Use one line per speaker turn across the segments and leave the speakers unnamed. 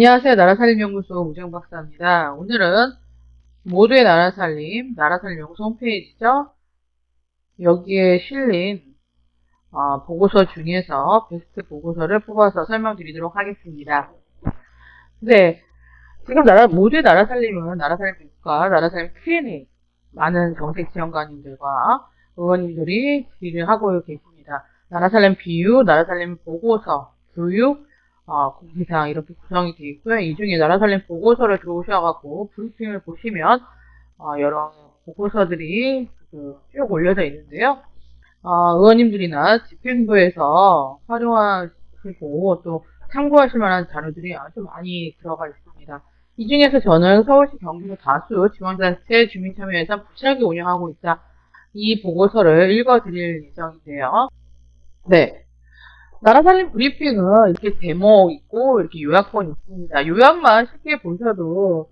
안녕하세요. 나라살림연구소 우정박사입니다. 오늘은 모두의 나라살림, 나라살림연구소 홈페이지죠. 여기에 실린 보고서 중에서 베스트 보고서를 뽑아서 설명드리도록 하겠습니다. 네, 지금 모두의 나라살림은 나라살림 교육과 나라살림 Q&A 많은 정책지원관님들과 의원님들이 질의를 하고 계십니다. 나라살림 비유, 나라살림 보고서, 교육, 공지사항 이렇게 구성이 되어 있고요. 이 중에 나라살림 보고서를 들어오셔갖고 브리핑을 보시면 여러 보고서들이 쭉 올려져 있는데요. 의원님들이나 집행부에서 활용하시고 또 참고하실 만한 자료들이 아주 많이 들어가 있습니다. 이 중에서 저는 서울시 경기도 다수 지방자치체 주민참여예산 부실하게 운영하고 있다. 이 보고서를 읽어드릴 예정인데요. 네. 나라살림 브리핑은 이렇게 제목 있고 이렇게 요약본 있습니다. 요약만 쉽게 보셔도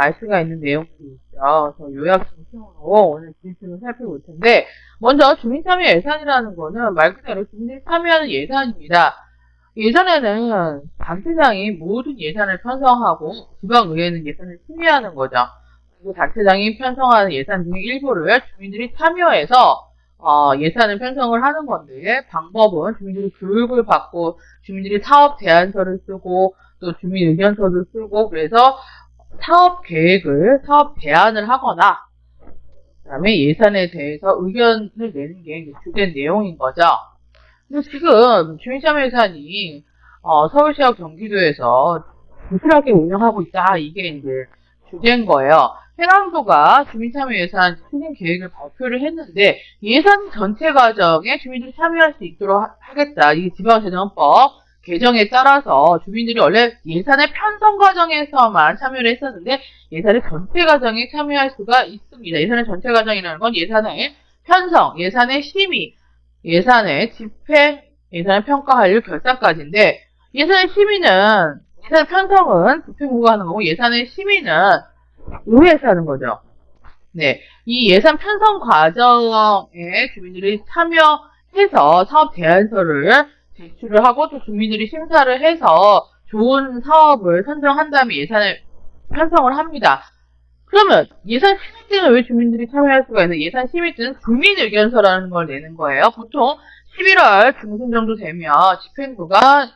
알 수가 있는 내용들이 있죠. 그래서 요약 중심으로 오늘 브리핑을 살펴볼 텐데 먼저 주민참여 예산이라는 거는 말 그대로 주민들이 참여하는 예산입니다. 예산에는 단체장이 모든 예산을 편성하고 지방의회는 예산을 심의하는 거죠. 그리고 단체장이 편성하는 예산 중에 일부를 주민들이 참여해서 예산을 편성을 하는 건데 방법은 주민들이 교육을 받고 주민들이 사업 제안서를 쓰고 또 주민 의견서를 쓰고 그래서 사업 계획을 사업 제안을 하거나 그다음에 예산에 대해서 의견을 내는 게 주된 내용인 거죠. 근데 지금 주민참여 예산이 서울시와 경기도에서 부실하게 운영하고 있다. 이게 이제 주제인 거예요. 해남도가 주민참여 예산 추진 계획을 발표를 했는데 예산 전체 과정에 주민들이 참여할 수 있도록 하겠다. 이게 지방재정법 개정에 따라서 주민들이 원래 예산의 편성 과정에서만 참여를 했었는데 예산의 전체 과정에 참여할 수가 있습니다. 예산의 전체 과정이라는 건 예산의 편성, 예산의 심의, 예산의 집행, 예산의 평가 완료 결산까지인데 예산의 심의는 예산 편성은 집행부가 하는 거고 예산의 심의는 의회에서 하는 거죠. 네, 이 예산 편성 과정에 주민들이 참여해서 사업 제안서를 제출을 하고 또 주민들이 심사를 해서 좋은 사업을 선정한 다음에 예산을 편성을 합니다. 그러면 예산 심의 때는 왜 주민들이 참여할 수가 있는 예산 심의 때는 주민의견서라는 걸 내는 거예요. 보통 11월 중순 정도 되면 집행부가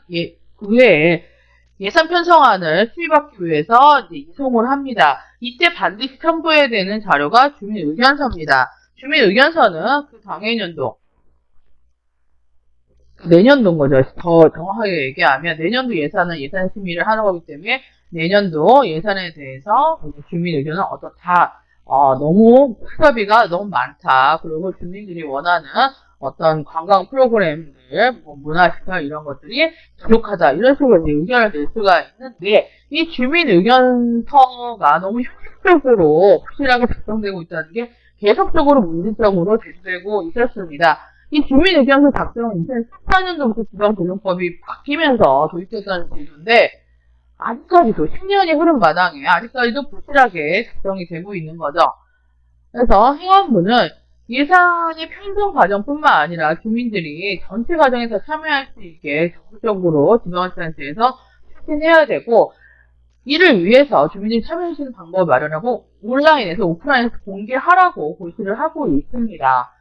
의회에 예산 편성안을 수립하기 위해서 이제 이송을 합니다. 이때 반드시 첨부해야 되는 자료가 주민의견서입니다. 주민의견서는 그 당해년도, 내년도인 거죠. 더 정확하게 얘기하면 내년도 예산은 예산 심의를 하는 거기 때문에 내년도 예산에 대해서 주민 의견은 어떻다. 너무 수사비가 너무 많다. 그리고 주민들이 원하는 어떤 관광 프로그램들, 문화시설 이런 것들이 부족하다. 이런 식으로 의견을 낼 수가 있는데 이 주민 의견서가 너무 형식적으로 부실하게 작성되고 있다는 게 계속적으로 문제점으로 제기되고 있었습니다. 이 주민의견서 작성은 2014년도부터 지방조정법이 바뀌면서 도입됐다는 제도인데 아직까지도 10년이 흐른 마당에 아직까지도 부실하게 작성이 되고 있는 거죠. 그래서 행안부는 예산의 편성 과정뿐만 아니라 주민들이 전체 과정에서 참여할 수 있게 적극적으로 지방자치단체에서 추진해야 되고 이를 위해서 주민들이 참여할 수 있는 방법을 마련하고 온라인에서 오프라인에서 공개하라고 고시를 하고 있습니다.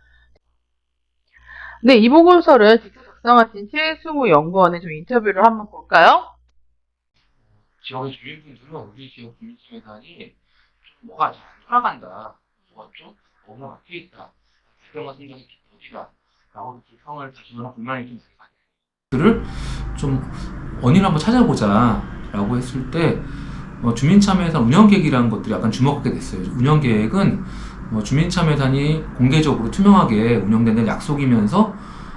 네, 이 보고서를 직접 작성하신 최수구 연구원의 좀 인터뷰를 한번 볼까요?
지역의 주민분들은 우리 지역 주민침해산이 뭐가 잘 돌아간다, 뭐가 좀 너무 막혀있다, 국정과 생각이 깊어지다 라고 불평을 다시거나 불만이 좀 있어요.
들을 좀 원인을 한번 찾아보자 라고 했을 때 주민참여예산 운영계획이라는 것들이 약간 주목하게 됐어요. 운영계획은 주민참여예산이 공개적으로 투명하게 운영된다는 약속이면서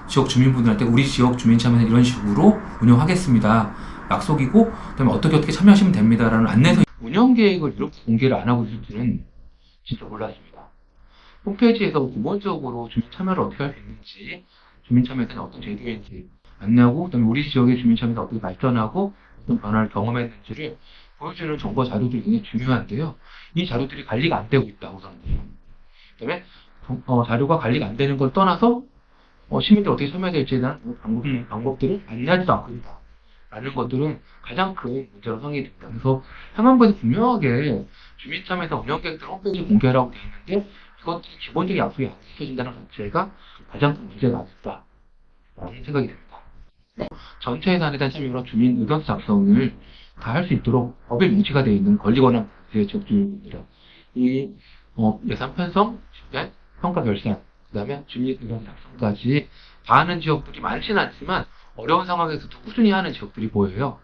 지역 주민분들한테 우리 지역 주민참여예산 이런 식으로 운영하겠습니다 약속이고 그다음에 어떻게 참여하시면 됩니다라는 안내서 운영계획을 이렇게 공개를 안 하고 있을지는 진짜 몰랐습니다. 홈페이지에서 기본적으로 주민참여를 어떻게 할 수 있는지 주민참여예산이 어떤 제도인지 안내하고 그다음에 우리 지역의 주민참여가 어떻게 발전하고 어떤 변화를 경험했는지를 보여주는 정보 자료들이 굉장히 중요한데요. 이 자료들이 관리가 안 되고 있다 우선. 그다음에 자료가 관리가 안 되는 걸 떠나서 시민들이 어떻게 참여해야 될지에 대한 방법들을 안내하지도 않고 있다.
라는 것들은 가장 큰 문제로 성립됩니다. 그래서 행안부에서 분명하게 주민참여에서 운영계획들 홈페이지 공개하라고 되어 있는데 이것들이 기본적인 약속이 안 지켜진다는 자체가 가장 큰 문제가 아닐까라는 생각이 듭니다. 전체 예산에 대한 참여로 주민 의견서 작성을 다 할 수 있도록 법에 명시가 되어 있는 권리권한 지역주민입니다. 이 예산 편성, 집행, 평가 결산, 그 다음에 주민 의견 작성까지 다 하는 지역들이 많지는 않지만 어려운 상황에서도 꾸준히 하는 지역들이 보여요.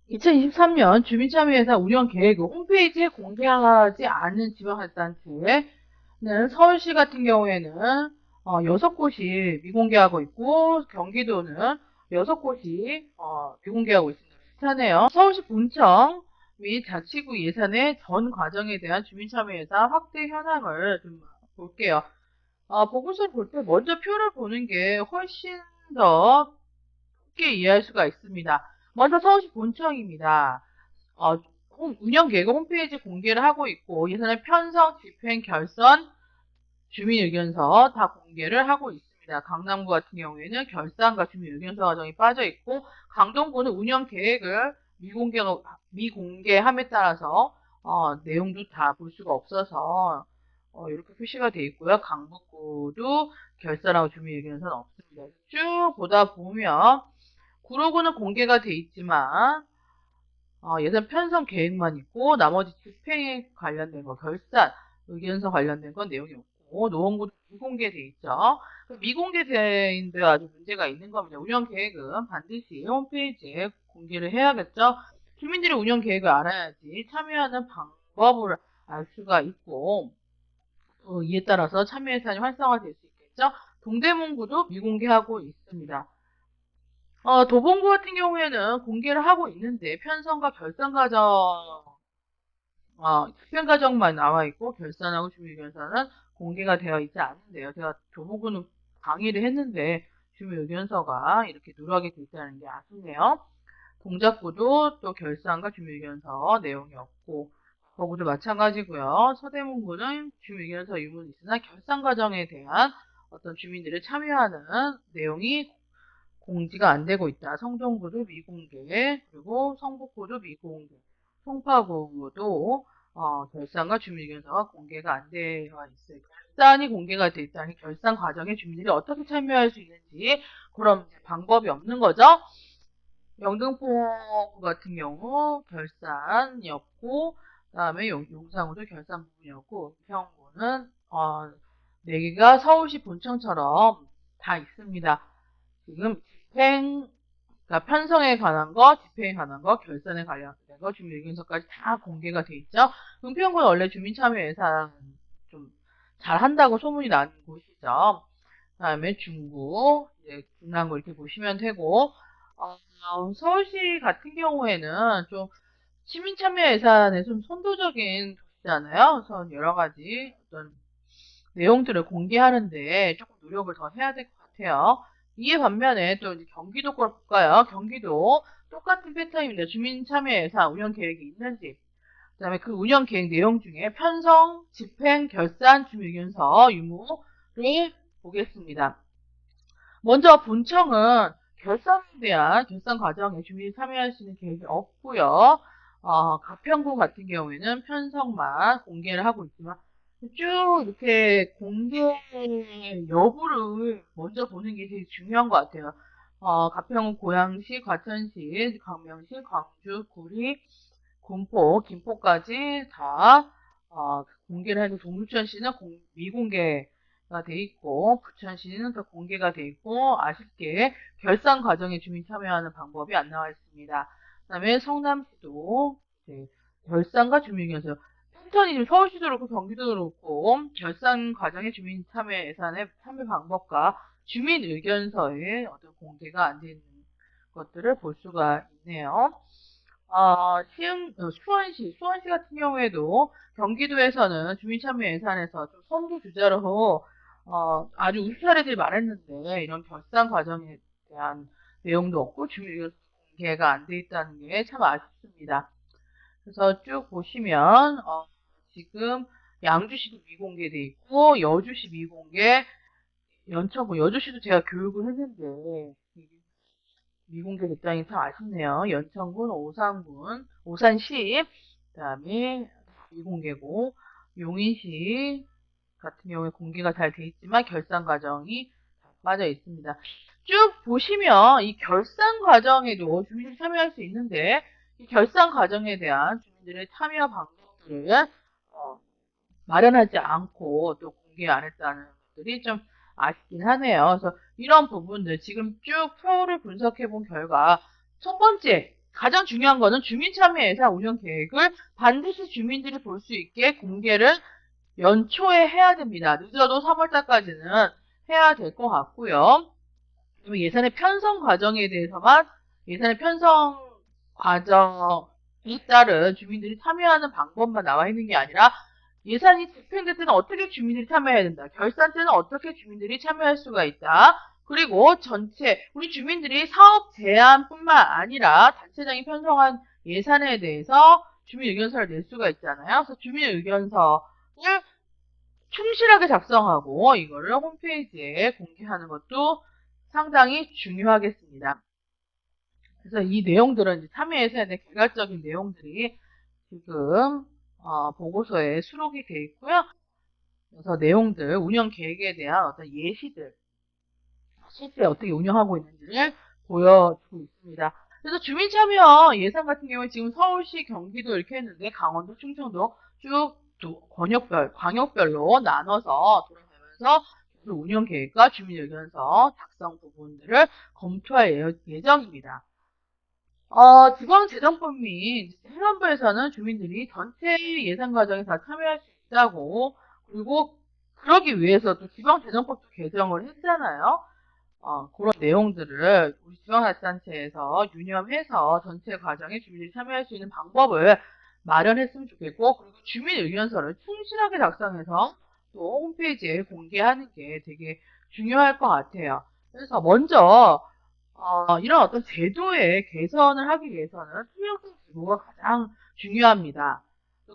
2023년 주민참여예산 운영계획을 홈페이지에 공개하지 않은 지방자치단체는 서울시 같은 경우에는 6곳이 미공개하고 있고 경기도는 6곳이 미공개하고 있습니다. 비슷하네요. 서울시 본청 및 자치구 예산의 전 과정에 대한 주민참여예산 확대 현황을 좀 볼게요. 보고서를 볼 때 먼저 표를 보는 게 훨씬 더 쉽게 이해할 수가 있습니다. 먼저 서울시 본청입니다. 운영계획 홈페이지 공개를 하고 있고 예산의 편성, 집행, 결선, 주민의견서 다 공개를 하고 있습니다. 강남구 같은 경우에는 결산과 주민의견서 과정이 빠져 있고 강동구는 운영계획을 미공개함에 따라서 내용도 다 볼 수가 없어서 이렇게 표시가 되어 있고요. 강북구도 결산하고 주민의견서는 없습니다. 쭉 보다 보면 구로구는 공개가 돼 있지만 예산 편성 계획만 있고 나머지 집행에 관련된 거, 결산, 의견서 관련된 건 내용이 없고 노원구도 미공개돼 있죠. 미공개돼 있는데 아주 문제가 있는 겁니다. 운영 계획은 반드시 홈페이지에 공개를 해야겠죠. 주민들이 운영 계획을 알아야지 참여하는 방법을 알 수가 있고 이에 따라서 참여 예산이 활성화될 수 있겠죠. 동대문구도 미공개하고 있습니다. 도봉구 같은 경우에는 공개를 하고 있는데 편성과 결산 과정, 집행 과정만 나와 있고 결산하고 주민의견서는 공개가 되어 있지 않은데요. 제가 도봉구는 강의를 했는데 주민의견서가 이렇게 누락이 돼 있다는 게 아쉽네요. 동작구도 또 결산과 주민의견서 내용이 없고 거구도 마찬가지고요. 서대문구는 주민의견서 유무는 있으나 결산 과정에 대한 어떤 주민들이 참여하는 내용이 공지가 안 되고 있다. 성동구도 미공개, 그리고 성북구도 미공개, 송파구도 결산과 주민의견서가 공개가 안 되어 있어요. 결산이 공개가 돼 있다니 결산 과정에 주민들이 어떻게 참여할 수 있는지 그런 방법이 없는 거죠. 영등포구 같은 경우 결산이었고 그다음에 용산구도 결산 부분이었고 평구는 4개가 서울시 본청처럼 다 있습니다. 지금 그러니까 편성에 관한 거, 집행에 관한 거, 결산에 관련된 거, 주민의견서까지 다 공개가 돼 있죠. 은평구는 원래 주민참여 예산 좀 잘한다고 소문이 난 곳이죠. 그다음에 중구, 이제 중랑구 이렇게 보시면 되고, 서울시 같은 경우에는 좀 시민참여 예산에 좀 선도적인 도시잖아요. 그래서 여러 가지 어떤 내용들을 공개하는데 조금 노력을 더 해야 될 것 같아요. 이에 반면에 또 이제 경기도 걸 볼까요? 경기도 똑같은 패턴입니다. 주민참여 예산 운영 계획이 있는지, 그 다음에 그 운영 계획 내용 중에 편성, 집행, 결산, 주민의견서 유무를 보겠습니다. 먼저 본청은 결산에 대한 결산 과정에 주민이 참여할 수 있는 계획이 없고요. 가평구 같은 경우에는 편성만 공개를 하고 있지만 쭉 이렇게 공개 여부를 먼저 보는 게 되게 중요한 것 같아요. 가평, 고양시, 과천시, 광명시, 광주, 구리, 군포, 김포까지 다 공개를 하고 동두천시는 미공개가 돼 있고 부천시는 더 공개가 돼 있고 아쉽게 결산 과정에 주민 참여하는 방법이 안 나와 있습니다. 그다음에 성남시도 결산과 주민의견서 패턴이 지금 서울시도 그렇고 경기도도 그렇고 결산 과정에 주민 참여 예산의 참여 방법과 주민 의견서의 어떤 공개가 안 되는 것들을 볼 수가 있네요. 수원시 같은 경우에도 경기도에서는 주민참여 예산에서 좀 선두주자로 아주 우수 사례들이 많았는데 이런 결산 과정에 대한 내용도 없고 주민 의견서 공개가 안 돼 있다는 게 참 아쉽습니다. 그래서 쭉 보시면 지금 양주시도 미공개돼 있고 여주시 미공개, 연천구 여주시도 제가 교육을 했는데 미공개 됐다니 참 아쉽네요. 연천군, 오산군, 오산시, 그다음에 미공개고, 용인시 같은 경우에 공개가 잘 돼 있지만 결산 과정이 빠져 있습니다. 쭉 보시면 이 결산 과정에도 주민들이 참여할 수 있는데 이 결산 과정에 대한 주민들의 참여 방법들을 마련하지 않고 또 공개 안 했다는 것들이 좀 아쉽긴 하네요. 그래서 이런 부분들 지금 쭉 표를 분석해 본 결과 첫 번째 가장 중요한 거는 주민참여 예산 운영 계획을 반드시 주민들이 볼 수 있게 공개를 연초에 해야 됩니다. 늦어도 3월달까지는 해야 될 것 같고요. 예산의 편성 과정에 대해서만 예산의 편성 과정에 따른 주민들이 참여하는 방법만 나와 있는 게 아니라 예산이 집행될 때는 어떻게 주민들이 참여해야 된다. 결산 때는 어떻게 주민들이 참여할 수가 있다. 그리고 전체 우리 주민들이 사업 제안뿐만 아니라 단체장이 편성한 예산에 대해서 주민 의견서를 낼 수가 있잖아요. 그래서 주민 의견서를 충실하게 작성하고 이거를 홈페이지에 공개하는 것도 상당히 중요하겠습니다. 그래서 이 내용들은 이제 참여 예산에 대한 개괄적인 내용들이 지금 보고서에 수록이 되어 있고요. 그래서 내용들, 운영 계획에 대한 어떤 예시들, 실제 어떻게 운영하고 있는지를 보여주고 있습니다. 그래서 주민참여 예산 같은 경우에 지금 서울시, 경기도 이렇게 했는데 강원도, 충청도 쭉 광역별로 나눠서 돌아가면서 운영 계획과 주민 의견서 작성 부분들을 검토할 예정입니다. 지방재정법 및 행안부에서는 주민들이 전체 예산 과정에 다 참여할 수 있다고, 그리고 그러기 위해서 또 지방재정법도 개정을 했잖아요. 그런 내용들을 우리 지방자치단체에서 유념해서 전체 과정에 주민들이 참여할 수 있는 방법을 마련했으면 좋겠고, 그리고 주민 의견서를 충실하게 작성해서 또 홈페이지에 공개하는 게 되게 중요할 것 같아요. 그래서 먼저 이런 어떤 제도의 개선을 하기 위해서는 투명성 제고가 가장 중요합니다.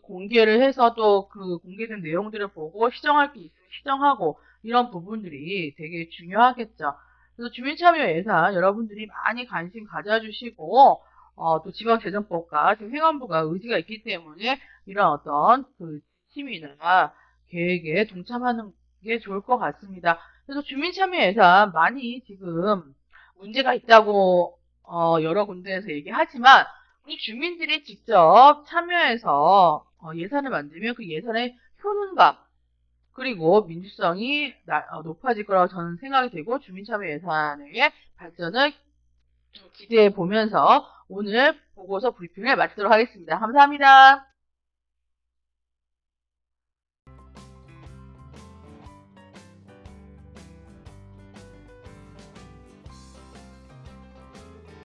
공개를 해서 또 그 공개된 내용들을 보고 시정할 게 있으면 시정하고 이런 부분들이 되게 중요하겠죠. 그래서 주민참여 예산 여러분들이 많이 관심 가져주시고 또 지방재정법과 지금 행안부가 의지가 있기 때문에 이런 어떤 그 지침이나 계획에 동참하는 게 좋을 것 같습니다. 그래서 주민참여 예산 많이 지금 문제가 있다고 여러 군데에서 얘기하지만 우리 주민들이 직접 참여해서 예산을 만들면 그 예산의 효능감 그리고 민주성이 높아질 거라고 저는 생각이 되고 주민참여 예산의 발전을 좀 기대해 보면서 오늘 보고서 브리핑을 마치도록 하겠습니다. 감사합니다.